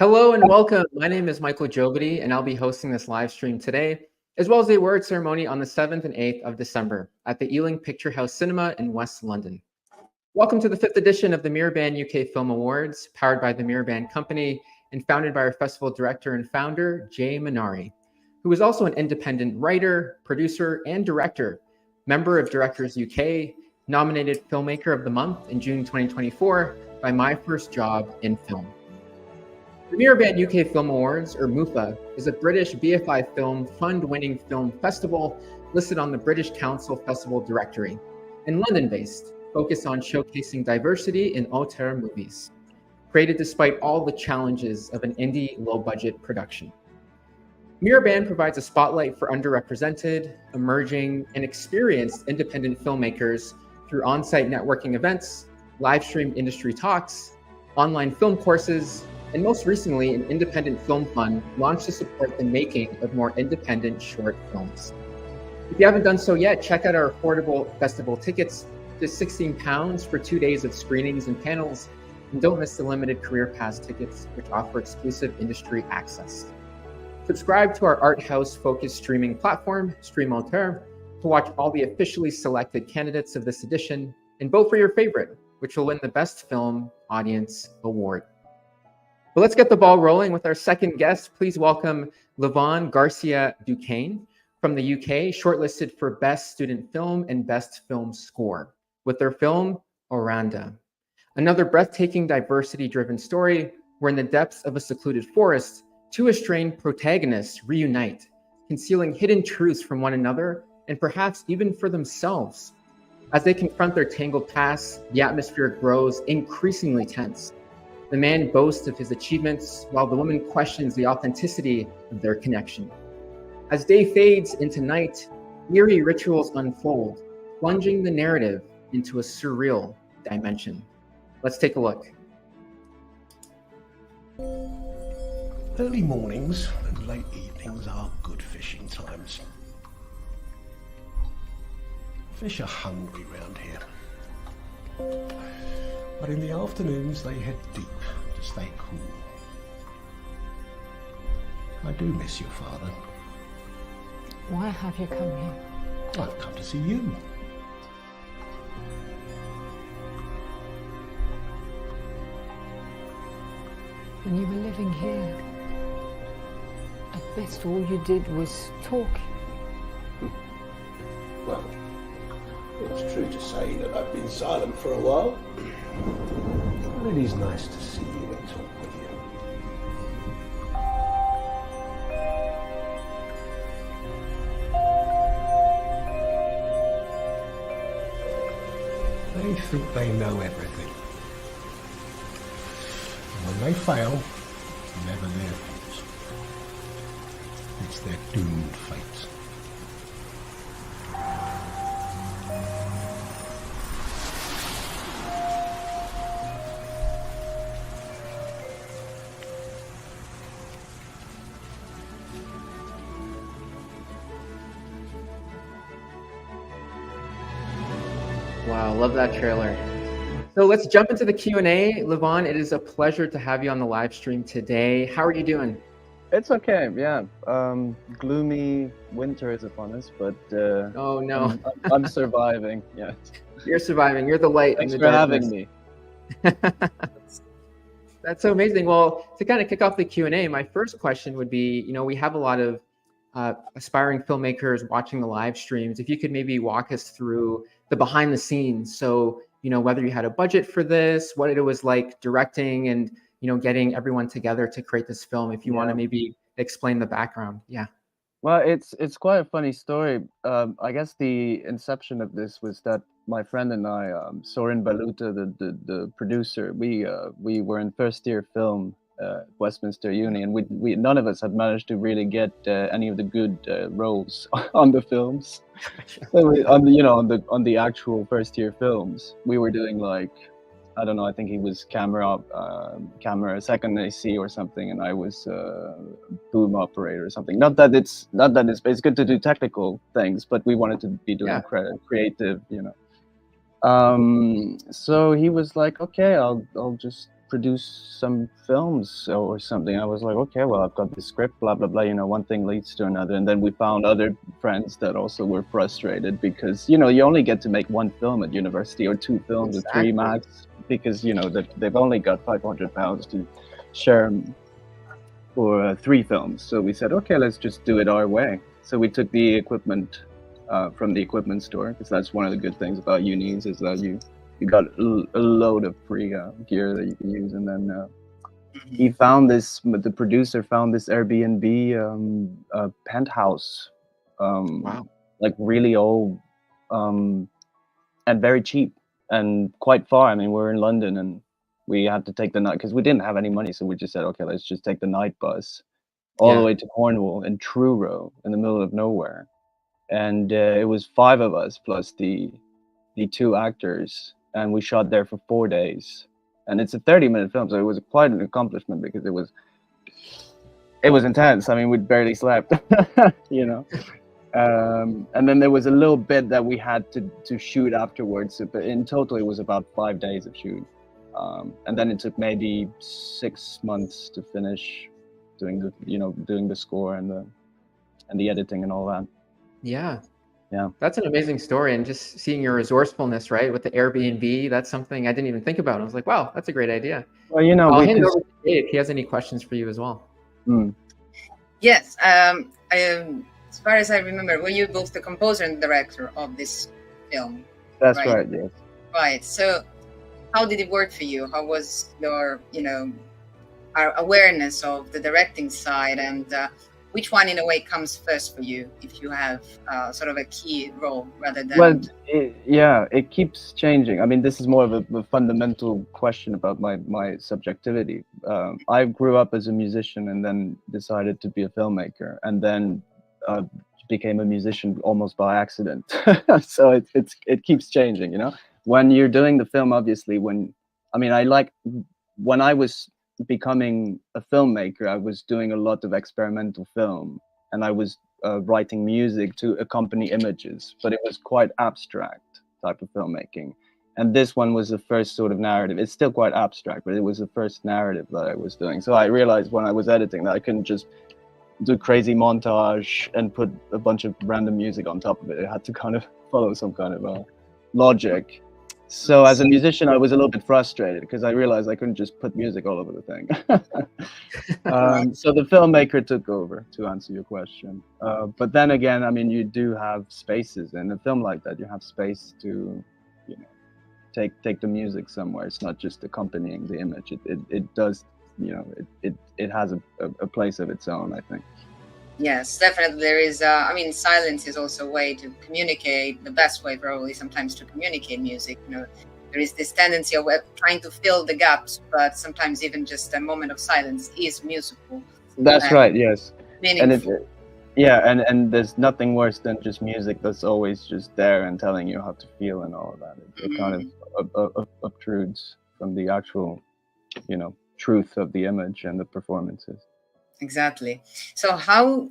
Hello and welcome. My name is Michael Jobity, and I'll be hosting this live stream today, as well as a award ceremony on the 7th and 8th of December at the Ealing Picture House Cinema in West London. Welcome to the 5th edition of the MiraBan UK Film Awards, powered by the MiraBan Company and founded by our festival director and founder, Jay Manari, who is also an independent writer, producer, and director, member of Directors UK, nominated Filmmaker of the Month in June 2024 by My First Job in Film. The MiraBan UK Film Awards, or MUFA, is a British BFI film fund-winning film festival listed on the British Council Festival Directory and London-based, focused on showcasing diversity in auteur movies, created despite all the challenges of an indie low-budget production. MiraBan provides a spotlight for underrepresented, emerging, and experienced independent filmmakers through on-site networking events, live-stream industry talks, online film courses, and most recently, an independent film fund launched to support the making of more independent short films. If you haven't done so yet, check out our affordable festival tickets, just £16 for 2 days of screenings and panels, and don't miss the limited Career Pass tickets, which offer exclusive industry access. Subscribe to our art house-focused streaming platform, Stream Auteur, to watch all the officially selected candidates of this edition, and vote for your favorite, which will win the Best Film Audience Award. But let's get the ball rolling with our second guest. Please welcome Livan Garcia-Duquesne from the UK, shortlisted for Best Student Film and Best Film Score with their film, Oranda. Another breathtaking diversity-driven story where in the depths of a secluded forest, two estranged protagonists reunite, concealing hidden truths from one another and perhaps even for themselves. As they confront their tangled past, the atmosphere grows increasingly tense. The man boasts of his achievements, while the woman questions the authenticity of their connection. As day fades into night, eerie rituals unfold, plunging the narrative into a surreal dimension. Let's take a look. Early mornings and late evenings are good fishing times. Fish are hungry round here. But in the afternoons they head deep to stay cool. I do miss your father. Why have you come here? I've come to see you. When you were living here, at best all you did was talk. Well, it's true to say that I've been silent for a while. But it is nice to see you and talk with you. They think they know everything. And when they fail, it's never their fault. It's their doomed fate. Wow, love that trailer. So let's jump into the Q&A. Livan, it is a pleasure to have you on the live stream today. How are you doing? It's okay, yeah. Gloomy winter is upon us, but Oh no, I'm surviving. Yeah. you're surviving. You're the light. Thanks in for the having me. That's so amazing. Well, to kind of kick off the Q&A, my first question would be, we have a lot of aspiring filmmakers watching the live streams. If you could maybe walk us through the behind the scenes. So, whether you had a budget for this, what it was like directing and, getting everyone together to create this film. If you want to maybe explain the background. Yeah. Well, it's quite a funny story. I guess the inception of this was that my friend and I, Soren Baluta, the producer, we were in first year film at Westminster Uni, and we none of us had managed to really get any of the good roles on the films. So on the actual first year films, we were doing like, I don't know, I think he was camera second AC or something, and I was boom operator or something. Not that it's good to do technical things, but we wanted to be doing creative, So he was like, okay, I'll just produce some films or something. I was like, okay, well, I've got the script, blah blah blah. You know, one thing leads to another, and then we found other friends that also were frustrated because you only get to make one film at university or two films or three max, because they've only got £500 to share for 3 films. So we said, okay, let's just do it our way. So we took the equipment from the equipment store, because that's one of the good things about unis, is that you got a load of free gear that you can use. And then the producer found this Airbnb penthouse, Wow. like really old, and very cheap and quite far. I mean, we're in London, and we had to take the night, because we didn't have any money, so we just said, okay, let's just take the night bus all the way to Cornwall in Truro, in the middle of nowhere. And it was 5 of us plus the 2 actors, and we shot there for 4 days. And it's a 30-minute film, so it was quite an accomplishment, because it was intense. I mean, we barely slept, and then there was a little bit that we had to shoot afterwards, but in total it was about 5 days of shoot. And then it took maybe 6 months to finish doing the score and the editing and all that. Yeah. Yeah. That's an amazing story. And just seeing your resourcefulness, right, with the Airbnb, that's something I didn't even think about. I was like, wow, that's a great idea. Well, I'll hand it over to Dave if he has any questions for you as well. Yes. As far as I remember, were you both the composer and the director of this film? That's right, yes. Right. So how did it work for you? How was your, our awareness of the directing side, and which one in a way comes first for you if you have sort of a key role rather than... Well, it keeps changing. I mean, this is more of a fundamental question about my subjectivity. I grew up as a musician and then decided to be a filmmaker, and then became a musician almost by accident. So it keeps changing, When you're doing the film, obviously, when I was becoming a filmmaker, I was doing a lot of experimental film, and I was writing music to accompany images, but it was quite abstract type of filmmaking. And this one was the first sort of narrative. It's still quite abstract, but it was the first narrative that I was doing. So I realized when I was editing that I couldn't just do crazy montage and put a bunch of random music on top of it. It had to kind of follow some kind of logic. So as a musician, I was a little bit frustrated because I realized I couldn't just put music all over the thing. So the filmmaker took over, to answer your question. But then again, I mean, you do have spaces in a film like that. You have space to, take the music somewhere. It's not just accompanying the image. It does, it has a place of its own, I think. Yes, definitely. There is, silence is also a way to communicate, the best way probably sometimes to communicate music. There is this tendency of trying to fill the gaps, but sometimes even just a moment of silence is musical. That's right, yes. Meaningful. And there's nothing worse than just music that's always just there and telling you how to feel and all of that. It kind of obtrudes from the actual, truth of the image and the performances. Exactly. So how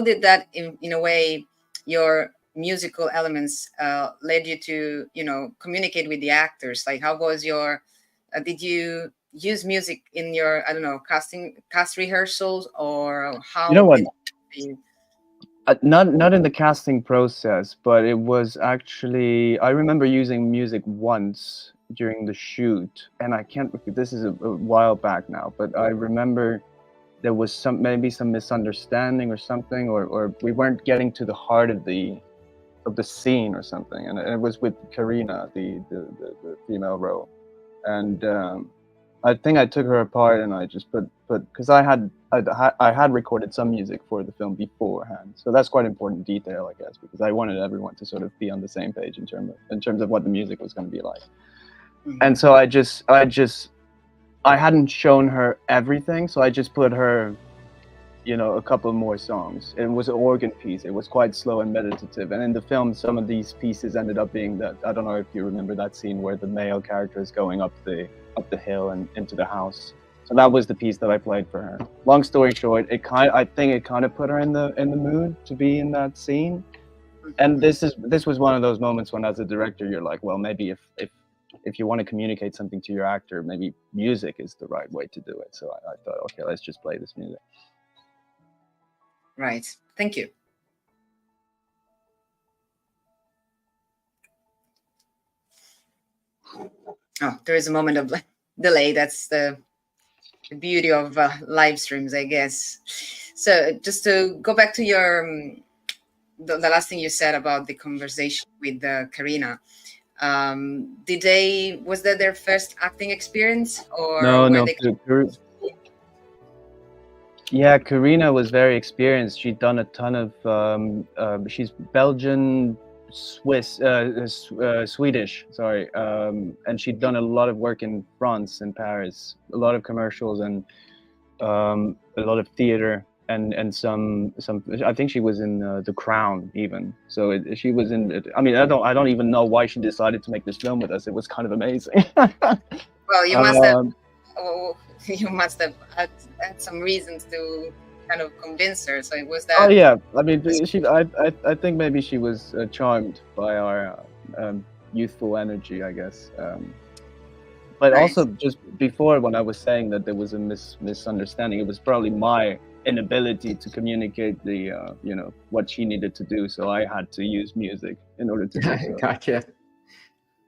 did that, in a way, your musical elements led you to, communicate with the actors? Like, how was your, did you use music in your, cast rehearsals, or how? You know what? Not in the casting process, but it was actually, I remember using music once during the shoot, and I can't, this is a while back now, but I remember there was maybe some misunderstanding or something, or we weren't getting to the heart of the scene or something, and it was with Karina, the female role, and I think I took her apart and I just put because I had recorded some music for the film beforehand, so that's quite important detail, I guess, because I wanted everyone to sort of be on the same page in terms of what the music was going to be like. And so I hadn't shown her everything, so I just put her, a couple more songs. It was an organ piece. It was quite slow and meditative. And in the film, some of these pieces ended up being that, I don't know if you remember that scene where the male character is going up the hill and into the house. So that was the piece that I played for her. Long story short, I think it kind of put her in the mood to be in that scene. And this was one of those moments when, as a director, you're like, well, maybe if if you want to communicate something to your actor, maybe music is the right way to do it. So I thought, okay, let's just play this music. Right. Thank you. Oh, there is a moment of delay. That's the beauty of live streams, I guess. So just to go back to your the last thing you said about the conversation with Karina. Was that their first acting experience, or No. Yeah, Karina was very experienced. She'd done a ton of. She's Belgian, Swedish, sorry, and she'd done a lot of work in France and Paris, a lot of commercials and a lot of theater and some. I think she was in The Crown even. So she was in. I mean, I don't even know why she decided to make this film with us. It was kind of amazing. Well, you must have. You must have had some reasons to kind of convince her. So it was that. Oh yeah, I mean, I think maybe she was charmed by our youthful energy, I guess. But Nice. Also, just before, when I was saying that there was a misunderstanding, it was probably my inability to communicate the what she needed to do. So I had to use music in order to do so. Gotcha.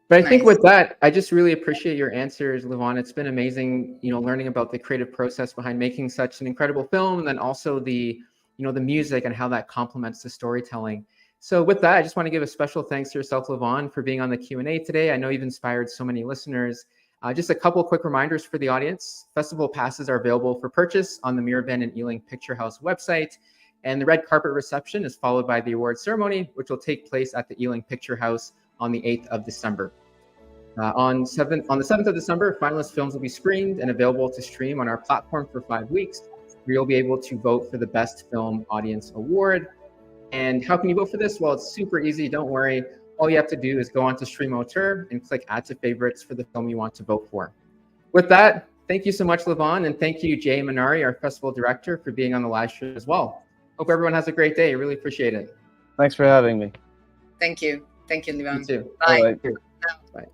But I think Nice. with that, I just really appreciate your answers, Livan. It's been amazing, learning about the creative process behind making such an incredible film, and then also the music and how that complements the storytelling. So with that, I just want to give a special thanks to yourself, Livan, for being on the Q&A today. I know you've inspired so many listeners. Just a couple quick reminders for the audience. Festival passes are available for purchase on the MiraBan and Ealing Picture House website. And the red carpet reception is followed by the award ceremony, which will take place at the Ealing Picture House on the 8th of December. On the 7th of December, finalist films will be screened and available to stream on our platform for 5 weeks, where you'll be able to vote for the Best Film Audience Award. And how can you vote for this? Well, it's super easy. Don't worry. All you have to do is go on to Stream Auteur and click Add to Favorites for the film you want to vote for. With that, thank you so much, Livan, and thank you, Jay Manari, our festival director, for being on the live stream as well. Hope everyone has a great day. I really appreciate it. Thanks for having me. Thank you. Thank you, Livan. You too. Bye. Bye. Bye.